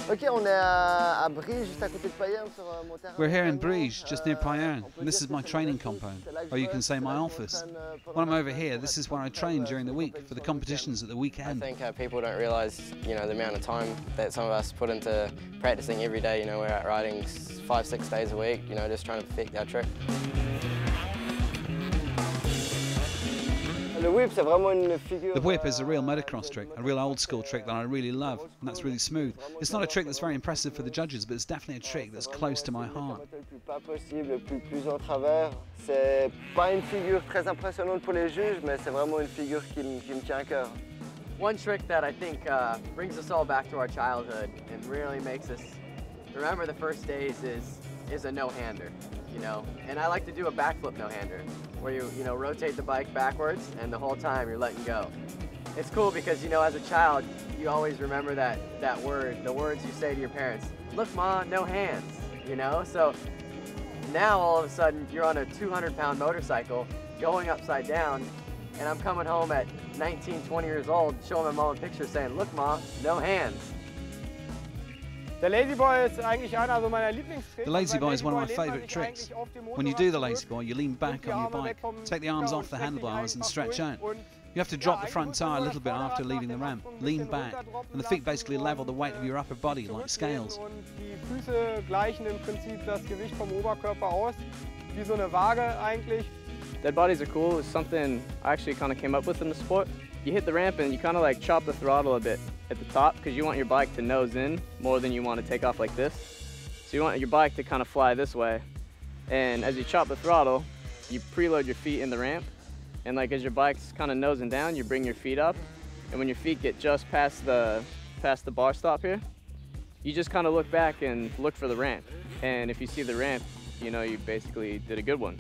We're here in Briege, just near Payerne, and this is my training compound, or you can say my office. When I'm over here, this is where I train during the week for the competitions at the weekend. I think people don't realise, the amount of time that some of us put into practicing every day. We're out riding 5-6 days a week, just trying to perfect our trick. The whip is a real motocross trick, a real old school trick that I really love, and that's really smooth. It's not a trick that's very impressive for the judges, but it's definitely a trick that's close to my heart. One trick that I think brings us all back to our childhood and really makes us remember the first days is a no-hander, and I like to do a backflip no-hander, where you rotate the bike backwards and the whole time you're letting go. It's cool because, as a child, you always remember that word, the words you say to your parents, "Look, Ma, no hands," So now all of a sudden you're on a 200-pound motorcycle going upside down, and I'm coming home at 19, 20 years old showing my mom a picture saying, "Look, Ma, no hands." The Lazy Boy is one of my favourite tricks. When you do the Lazy Boy, you lean back on your bike, take the arms off the handlebars and stretch out. You have to drop the front tyre a little bit after leaving the ramp, lean back, and the feet basically level the weight of your upper body like scales. Dead bodies are cool. It's something I actually kind of came up with in the sport. You hit the ramp and you kind of like chop the throttle a bit at the top because you want your bike to nose in more than you want to take off like this. So you want your bike to kind of fly this way. And as you chop the throttle, you preload your feet in the ramp. And like as your bike's kind of nosing down, you bring your feet up. And when your feet get just past the bar stop here, you just kind of look back and look for the ramp. And if you see the ramp, you basically did a good one.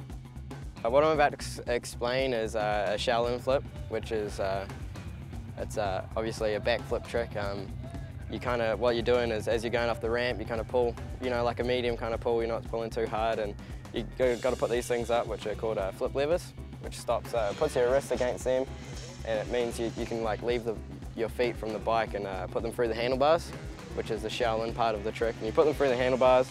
What I'm about to explain is a Shaolin Flip, which is it's obviously a backflip trick. What you're doing is, as you're going off the ramp, you kind of pull, like a medium kind of pull. You're not pulling too hard, and you got to put these things up, which are called flip levers, which puts your wrist against them, and it means you can like leave your feet from the bike and put them through the handlebars, which is the Shaolin part of the trick. And you put them through the handlebars,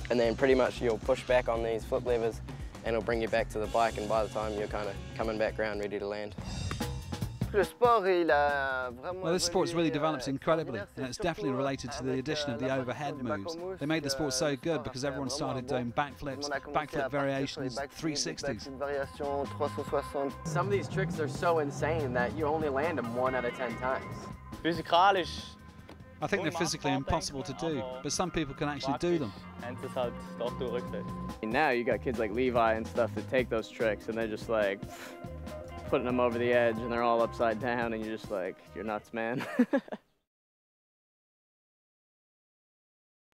and then pretty much you'll push back on these flip levers, and it'll bring you back to the bike, and by the time you're kind of coming back around ready to land. Well, this sport's really developed incredibly, and it's definitely related to the addition of the overhead moves. They made the sport so good because everyone started doing backflips, backflip variations, 360s. Some of these tricks are so insane that you only land them 1 out of 10 times. I think they're physically impossible to do, but some people can actually do them. And now you got kids like Levi and stuff that take those tricks and they're just like putting them over the edge and they're all upside down and you're just like, you're nuts, man.